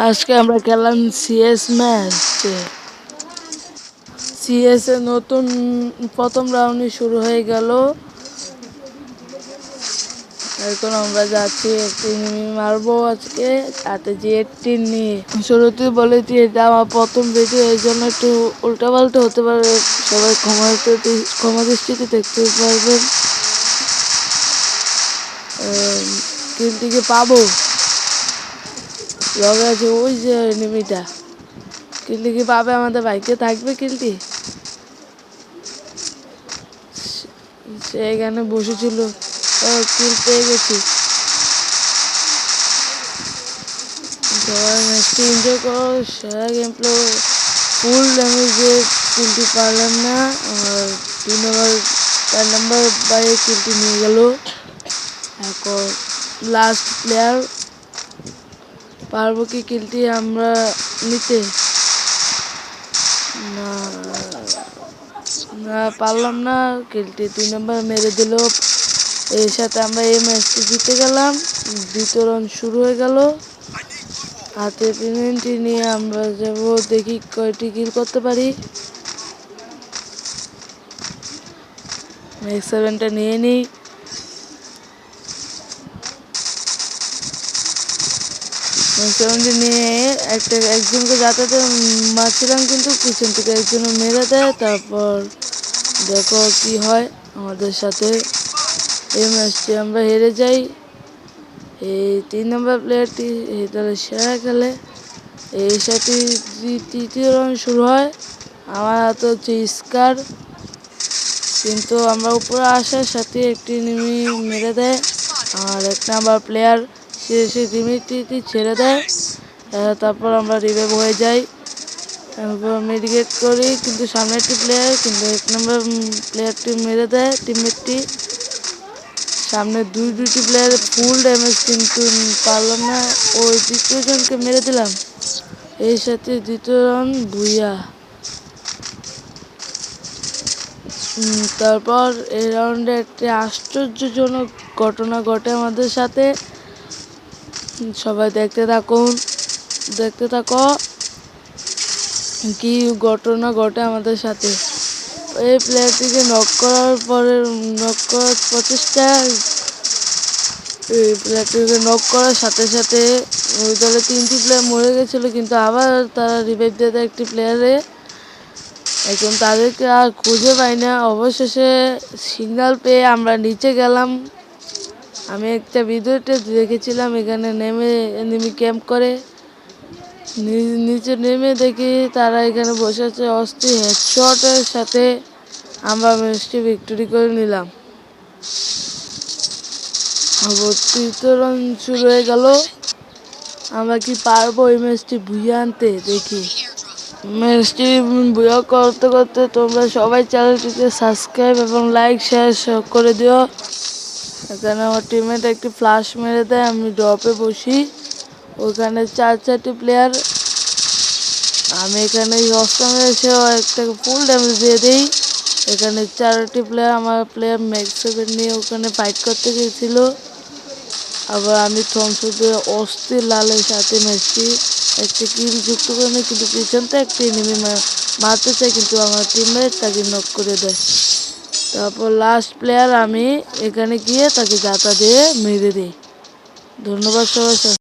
আজকে আমরা খেললাম সিএস ম্যাচ। সিএস এর নতুন প্রথম রাউন্ডই শুরু হয়ে গেল। এখন আমরা যাচ্ছি একটি এনিমি মারবো আজকে হাতে জি18 নিয়ে। শুরুতে বলেছি এটা আমার প্রথম ভিডিও, এই জন্য একটু উল্টাপাল্টা হতে পারে, সবাই ক্ষমা দৃষ্টিতে দেখতে পারবেন। কিলটিকে পাবো, লগে আছে ওই যে এনিমিটা। কিলটি কি পাবে আমাদের বাইকে থাকবে কিলটি? সে এখানে বসেছিল। কিল পেয়ে গেছি। সবাই ম্যাচটি এনজয় করো। সেরা গেম প্লে, ফুল ড্যামেজে কিলটি পারলাম না। আর 4 নম্বর বাইরে কিলটি নিয়ে গেল। এখন লাস্ট প্লেয়ার, পারবো কি কিলটি আমরা নিতে? না না, পারলাম না। কিলটি 2 নম্বর মেরে দিল। এর সাথে আমরা এই ম্যাচটি জিতে গেলাম। দ্বিতীয় রাউন্ড শুরু হয়ে গেল। হাতে পেনাল্টি নিয়ে আমরা যাব, দেখি কয়টি কিল করতে পারি। ম্যাক্স 7টা নিয়ে নিই। নিয়ে একজনকে যাতাতে মারছিলাম, কিন্তু পিছন থেকে একজন মেরে দেয়। তারপর দেখো কি হয় আমাদের সাথে। এই ম্যাচটি আমরা হেরে যাই। এই 3 নম্বর প্লেয়ারটি এই দলের সেরা খেলে। এই সাথে তৃতীয় রাউন্ড শুরু হয়। আমার হাতে হচ্ছে স্কার, কিন্তু আমরা উপরে আসার সাথে একটি এনিমি মেরে দেয়। আর 1 নাম্বার প্লেয়ার সে রিমিটটি ছেড়ে দেয়। তারপর আমরা রিভাইভ হয়ে যাই। তারপর মেডিকেট করি, কিন্তু সামনে একটি প্লেয়ার, কিন্তু 1 নম্বর প্লেয়ারটি মেরে দেয় টিমমেটটি। সামনে দুটি প্লেয়ার ফুল ড্যামেজ, কিন্তু পারলাম না। ওই দ্বিতীয় জনকে মেরে দিলাম। এই সাথে দ্বিতীয় রাউন্ড বুইয়া। তারপর এই রাউন্ডে একটি আশ্চর্যজনক ঘটনা ঘটে আমাদের সাথে। সবাই দেখতে থাকো কি ঘটনা ঘটে আমাদের সাথে। এই প্লেয়ারটিকে নক করার পরে প্রচেষ্টা, এই প্লেয়ারটিকে নক করার সাথে সাথে ওই দলে 3টি প্লেয়ার মরে গেছিলো, কিন্তু আবার তারা রিভাইভ দিয়ে দেয় একটি প্লেয়ারে। এখন তাদেরকে আর খুঁজে পাই না। অবশেষে সিগন্যাল পেয়ে আমরা নিচে গেলাম। আমি একটা ভিডিওতে দেখেছিলাম এখানে নেমে ক্যাম্প করে। নিচে নেমে দেখি তারা এখানে বসে আছে। অস্থির হেডশটের সাথে আমরা ম্যাচটি ভিক্টোরি করে নিলাম। তৃতীয় রাউন্ড শুরু হয়ে গেল। আমরা কি পারবো এই ম্যাচটি বুঝে আনতে? দেখি ম্যাচটি বুয়া করতে করতে তোমরা সবাই চ্যানেলটিকে সাবস্ক্রাইব এবং লাইক শেয়ার করে দিও। এখানে আমার টিমমেট একটি ফ্লাশ মেরে দেয়, আমি ড্রপে বসি। ওখানে 4টি প্লেয়ার। আমি এখানে অষ্টমে এসেও একটা ফুল ড্যামেজ দিয়ে দিই। এখানে 4টি প্লেয়ার, আমার প্লেয়ার ম্যাক্স 7 নিয়ে ওখানে ফাইট করতে গিয়েছিল। আবার আমি থমসন দিয়ে অস্থির লালের সাথে ম্যাচটি একটি কিল যুক্ত করে নিই, কিন্তু পিছনতে একটি এনিমি মারতে চাই, কিন্তু আমার টিমমেট তাকে নক করে দেয়। তারপর লাস্ট প্লেয়ার আমি এখানে গিয়ে তাকে জাতা দিয়ে মেরে দিই। ধন্যবাদ সবাই।